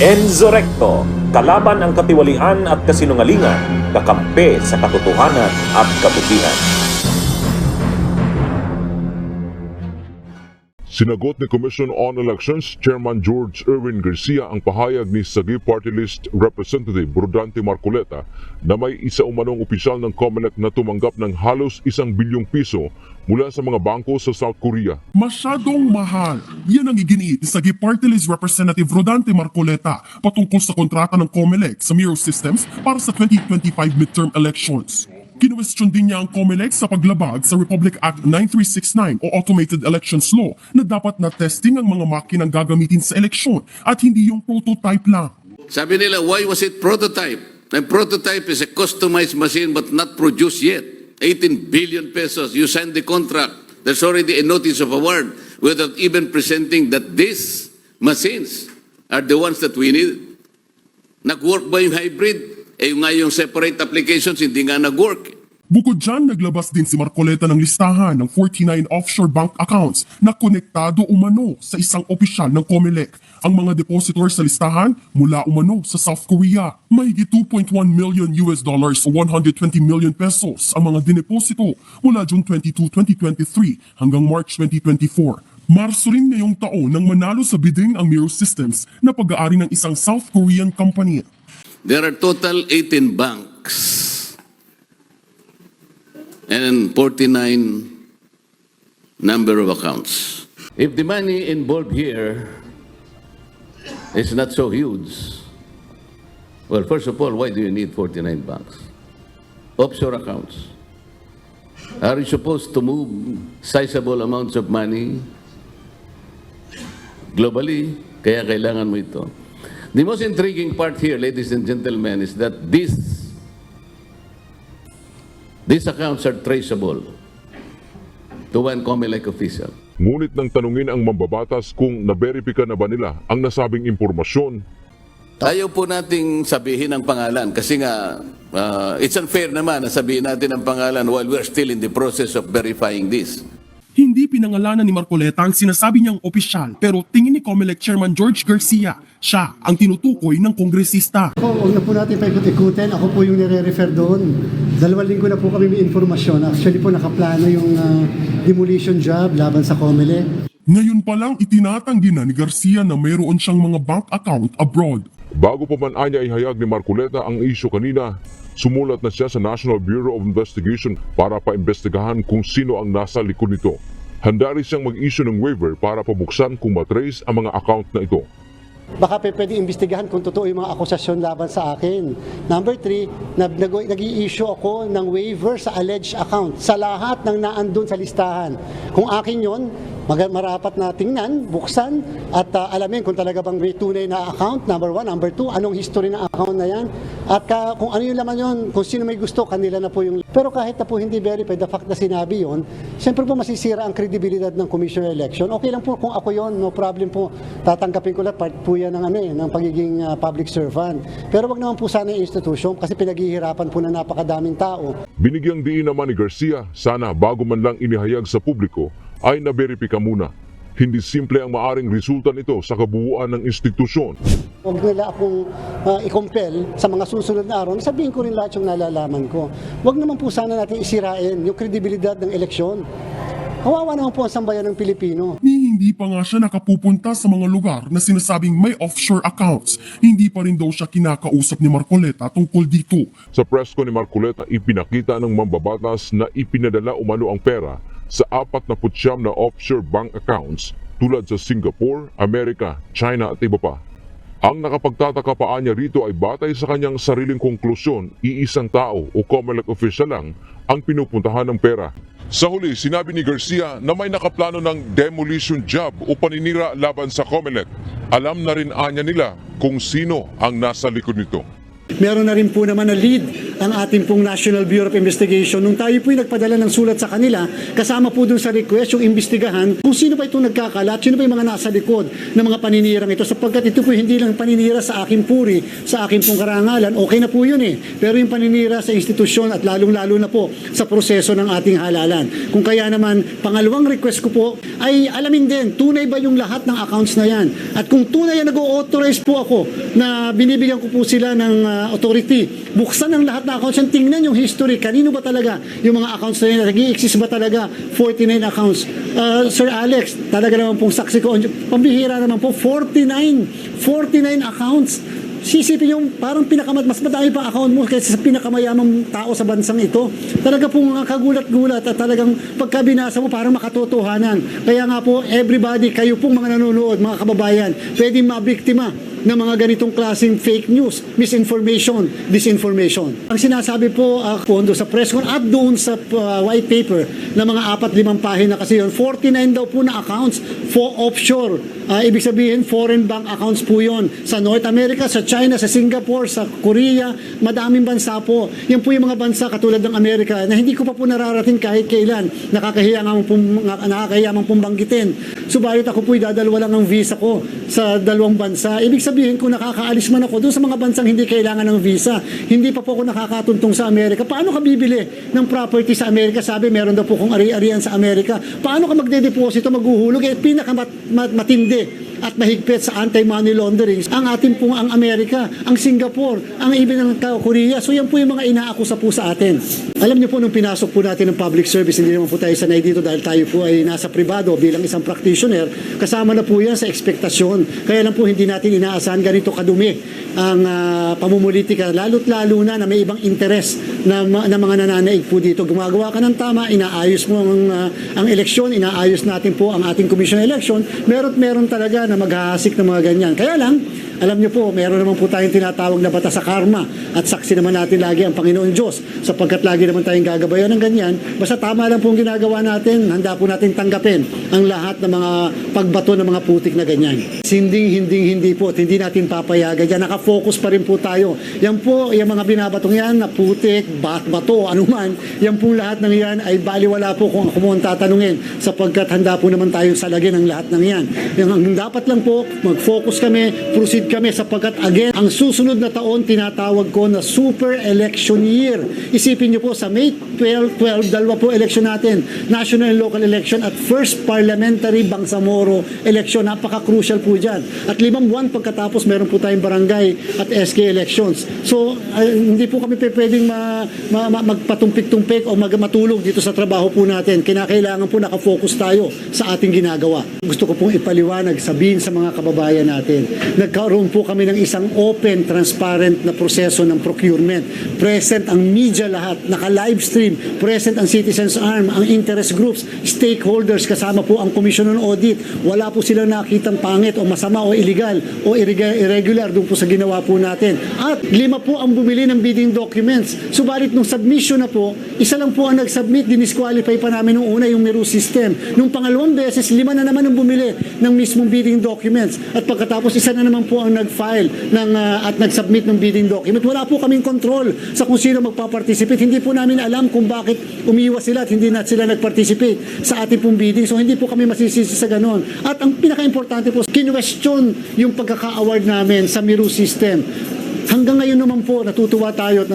Enzo Recto, kalaban ang katiwalian at kasinungalingan, kakampi sa katotohanan at kabutihan. Sinagot ni Commission on Elections Chairman George Erwin Garcia ang pahayag ni Sagip Party List Representative Rodante Marcoleta na may isa umanong opisyal ng COMELEC na tumanggap ng halos 1 bilyong piso mula sa mga bangko sa South Korea. Masyadong mahal. Yan ang iginiit ni Sagip Party List Representative Rodante Marcoleta patungkol sa kontrata ng COMELEC sa Miro Systems para sa 2025 midterm elections. Kinwestiyon din niya ang COMELEC sa paglabag sa Republic Act 9369 o Automated Elections Law na dapat na testing ang mga makinang gagamitin sa eleksyon at hindi yung prototype lang. Sabi nila, why was it prototype? A prototype is a customized machine but not produced yet. 18 billion pesos, you signed the contract. There's already a notice of award without even presenting that these machines are the ones that we need. Nag-work ba yung hybrid? Yung separate applications, hindi nga nag-work. Bukod dyan, naglabas din si Marcoleta ng listahan ng 49 offshore bank accounts na konektado umano sa isang opisyal ng COMELEC. Ang mga depositor sa listahan mula umano sa South Korea. Mahigit 2.1 million US dollars o 120 million pesos ang mga dineposito mula June 22, 2023 hanggang March 2024. Marso rin ngayong taon nang manalo sa bidding ang Miro Systems na pag-aari ng isang South Korean company. There are total 18 banks and 49 number of accounts. If the money involved here is not so huge, well, first of all, why do you need 49 banks? Offshore accounts. Are you supposed to move sizable amounts of money globally? Kaya kailangan mo ito. The most intriguing part here, ladies and gentlemen, is that these accounts are traceable to one COMELEC official. Ngunit nang tanungin ang mambabatas kung naberipika na ba nila ang nasabing impormasyon, Ayaw po nating sabihin ang pangalan kasi nga it's unfair naman na sabihin natin ang pangalan while we're still in the process of verifying this. Hindi pinangalanan ni Marcoleta ang sinasabi niyang opisyal pero tingin ni COMELEC Chairman George Garcia, siya ang tinutukoy ng kongresista. Huwag na po natin paikot-ikutin. Ako po yung nire-refer doon. 2 linggo na po kami may informasyon. Actually po nakaplano yung demolition job laban sa COMELEC. Ngayon pa lang itinatanggi na ni Garcia na mayroon siyang mga bank account abroad. bago pa man anya ihayag ni Marcoleta ang isyu kanina, sumulat na siya sa National Bureau of Investigation para paimbestigahan kung sino ang nasa likod nito. Handa rin siyang mag-issue ng waiver para pabuksan kung matrace ang mga account na ito. Baka pwede imbestigahan kung totoo yung mga akusasyon laban sa akin. Number 3, nag-i-issue ako ng waiver sa alleged account sa lahat ng naandun sa listahan. Kung akin yon, marapat na tingnan, buksan, at alamin kung talaga bang may tunay na account, number 1. Number 2, anong history ng account na yan. At kung ano yung laman yon, kung sino may gusto, kanila na po yung... Pero kahit na po hindi verified, the fact na sinabi yon, siyempre po masisira ang kredibilidad ng Commission on Election. Okay lang po kung ako yon, no problem po. Tatanggapin ko lahat, part po yan ng pagiging public servant. Pero wag naman po sana yung institution kasi pinaghihirapan po na napakadaming tao. Binigyang diin naman ni Garcia, sana bago man lang inihayag sa publiko, ay naberipika muna. Hindi simple ang maaring resulta nito sa kabuuan ng institusyon. Huwag nila akong i-compel sa mga susunod na araw. Sabihin ko rin lahat yung nalalaman ko. Huwag naman po sana natin isirain yung kredibilidad ng eleksyon. Kawawa naman po ang sambayan ng Pilipino. Hindi pa nga siya nakapupunta sa mga lugar na sinasabing may offshore accounts. Hindi pa rin daw siya kinakausap ni Marcoleta tungkol dito. Sa presko ni Marcoleta, ipinakita ng mambabatas na ipinadala umano ang pera sa 49 na offshore bank accounts tulad sa Singapore, Amerika, China at iba pa. Ang nakapagtataka pa niya rito ay batay sa kanyang sariling konklusyon, iisang tao o COMELEC official lang ang pinupuntahan ng pera. Sa huli, sinabi ni Garcia na may nakaplano ng demolition job o paninira laban sa COMELEC. Alam na rin anya nila kung sino ang nasa likod nito. Meron na rin po naman na lead ang ating pong National Bureau of Investigation. Nung tayo po nagpadala ng sulat sa kanila, kasama po dun sa request yung imbestigahan kung sino ba itong nagkakalat, sino ba yung mga nasa likod ng mga paninirang ito. Sapagkat ito po hindi lang paninira sa aking puri, sa aking pong karangalan, okay na po yun eh. Pero yung paninira sa institusyon at lalong-lalo na po sa proseso ng ating halalan. Kung kaya naman, pangalawang request ko po ay alamin din, tunay ba yung lahat ng accounts na yan? At kung tunay na nag-authorize po ako na binibigyan ko po sila ng authority, buksan ang lahat ng accounts yan, tingnan yung history, kanino ba talaga yung mga accounts na yan, nag-i-exist ba talaga 49 accounts? Sir Alex, talaga naman pong saksi ko, pambihira naman po, 49 accounts. Sisipin yung parang mas madami pa account mo kaysa sa pinakamayamang tao sa bansang ito. Talaga pong kagulat-gulat at talagang pagka binasa mo parang makatotohanan. Kaya nga po, everybody, kayo pong mga nanonood, mga kababayan, pwedeng mabiktima ng mga ganitong klaseng fake news, misinformation, disinformation. Ang sinasabi po pondo sa press con at doon sa white paper na mga 4-5 pahina kasi yun, 49 daw po na accounts for offshore. Ibig sabihin, foreign bank accounts po yun. Sa North America, sa China, sa Singapore, sa Korea, madaming bansa po. Yan po yung mga bansa katulad ng Amerika na hindi ko pa po nararating kahit kailan. Nakakahiya mang pong banggitin. Subalit ako po'y dadalwa lang ng visa ko sa dalawang bansa. Ibig sabihin, kung nakakaalis man ako doon sa mga bansang hindi kailangan ng visa, hindi pa po ako nakakatuntong sa Amerika, paano ka bibili ng property sa Amerika? Sabi, meron daw po kung ari-arian sa Amerika. Paano ka magdedeposito, maghuhulog? Pinakamatindi at mahigpit sa anti-money laundering ang ating pong ang Amerika, ang Singapore, ang even ang Korea. So yan po yung mga inaakusa po sa atin. Alam niyo po, nung pinasok po natin ng public service, hindi naman po tayo sanay dito dahil tayo po ay nasa privado bilang isang practitioner. Kasama na po yan sa ekspektasyon. Kaya lang po hindi natin inaasahan ganito kadumi ang pamumulitika, lalo't-lalo na may ibang interes na mga nananaig po dito. Gumagawa ka ng tama, inaayos mo ang eleksyon, inaayos natin po ang ating commission election. Meron talaga na maghahasik ng mga ganyan. Kaya lang, alam niyo po, meron naman po tayong tinatawag na batas sa karma at saksi naman natin lagi ang Panginoon Diyos sapagkat lagi naman tayong gagabayan ng ganyan. Basta tama lang po ang ginagawa natin, handa po natin tanggapin ang lahat ng mga pagbato ng mga putik na ganyan. Hindi po at hindi natin papayagan yan. Nakafocus pa rin po tayo. Yan po, yung mga binabatong yan na putik, bato, anuman, yan po lahat ng yan ay baliwala po kung ako mo ang tatanungin sapagkat handa po naman tayong salagin ang lahat ng yan. Ang dapat lang po, mag-focus kami, proceed kami sapagkat again, ang susunod na taon tinatawag ko na super election year. Isipin niyo po sa May 12, dalawa po election natin, national and local election at first parliamentary Bangsamoro election. Napaka-crucial po dyan. At 5 buwan pagkatapos meron po tayong barangay at SK elections. So, hindi po kami pwedeng magpatumpik-tumpik o matulog dito sa trabaho po natin. Kinakailangan po nakafocus tayo sa ating ginagawa. Gusto ko pong ipaliwanag, sabihin sa mga kababayan natin, nagkaroon po kami ng isang open, transparent na proseso ng procurement. Present ang media lahat, naka-livestream, present ang Citizens Arm, ang interest groups, stakeholders, kasama po ang Commission on Audit. Wala po silang nakitang pangit o masama o illegal o irregular doon po sa ginawa po natin. At 5 po ang bumili ng bidding documents. Subalit nung submission na po, isa lang po ang nag-submit, dinisqualify pa namin nung una yung Meru system. Nung pangalawang beses, 5 na naman ang bumili ng mismong bidding documents. At pagkatapos, isa na naman po ang nag-file at nag-submit ng bidding document. Wala po kaming control sa kung sino magpa-participate. Hindi po namin alam kung bakit umiwas sila at hindi na sila nag-participate sa ating pong bidding. So hindi po kami masisisi sa ganon. At ang pinaka-importante po, kinwestiyon yung pagkaka-award namin sa Meru system. Hanggang ngayon naman po, natutuwa tayo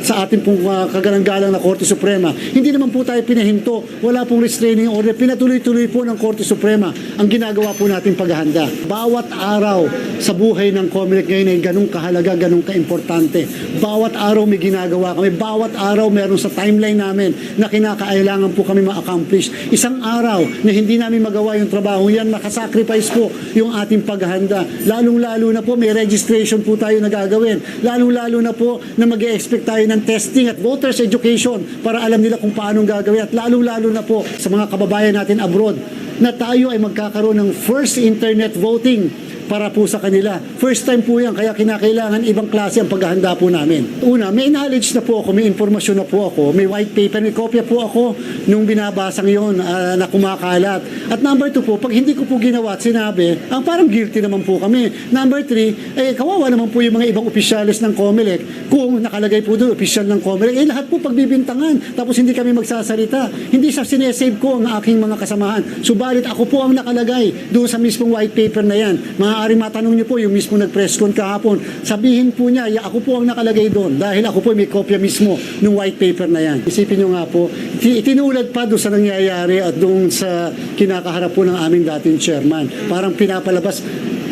sa ating pong kagalang-galang na Korte Suprema. Hindi naman po tayo pinahinto. Wala pong restraining order. Pinatuloy-tuloy po ng Korte Suprema ang ginagawa po nating paghahanda. Bawat araw sa buhay ng COMELEC ngayon ay ganun kahalaga, ganun kaimportante. Bawat araw may ginagawa kami. Bawat araw meron sa timeline namin na kinakailangan po kami ma-accomplish. Isang araw na hindi namin magawa yung trabaho yan, nakasacrifice po yung ating paghahanda. Lalong-lalo na po, may registration po tayo na gagawin. Lalong-lalo na po na mag-e-expect tayo ng testing at voters education para alam nila kung paano gagawin. At lalong-lalo na po sa mga kababayan natin abroad na tayo ay magkakaroon ng first internet voting para po sa kanila. First time po yan, kaya kinakailangan ibang klase ang paghahanda po namin. Una, may knowledge na po ako, may informasyon na po ako, may white paper, may kopya po ako nung binabasang yon na kumakalat. At number 2 po, pag hindi ko po ginawa at sinabi, parang guilty naman po kami. Number 3, kawawa naman po yung mga ibang opisyalis ng COMELEC kung nakalagay po doon, opisyal ng COMELEC, lahat po pagbibintangan, tapos hindi kami magsasalita. Hindi sa sinesave ko ang aking mga kasamahan. Subalit ako po ang nakalagay doon sa mismong white paper na yan. Maaaring matanong niyo po yung mismo nag-press con kahapon. Sabihin po niya, ako po ang nakalagay doon dahil ako po may kopya mismo ng white paper na yan. Isipin niyo nga po, itinulad pa doon sa nangyayari at doon sa kinakaharap po ng aming dating chairman. Parang pinapalabas.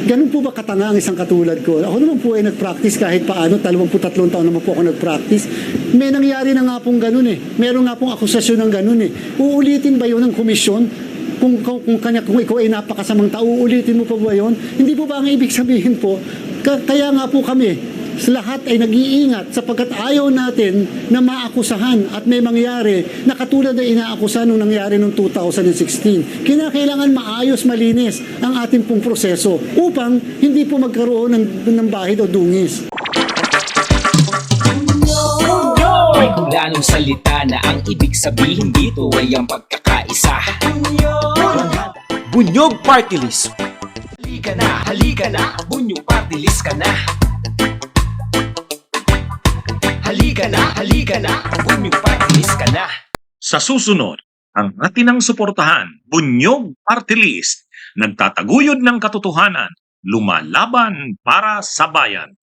Ganun po ba katanga ang isang katulad ko? Ako naman po ay nag-practice kahit paano, 23 taon naman po ako nag-practice. May nangyari na nga pong ganun eh. Meron nga pong akusasyon ng ganun eh. Uulitin ba yun ng komisyon? Kung ikaw ay napakasamang tao, uulitin mo pa ba yun? Hindi po ba ang ibig sabihin po? Kaya nga po kami, lahat ay nag-iingat sapagkat ayaw natin na maakusahan at may mangyari na katulad na inaakusahan nung nangyari noong 2016. Kinakailangan maayos, malinis ang ating pong proseso upang hindi po magkaroon ng bahid o dungis. May kulanong salita na ang ibig sabihin dito ay ang pagkakaisa. Bunyog Party List. Halika na, Bunyog Party List ka na. Halika na, Bunyog Party List ka na. Sa susunod, ang atinang suportahan, Bunyog Party List, nagtataguyod ng katotohanan, lumalaban para sa bayan.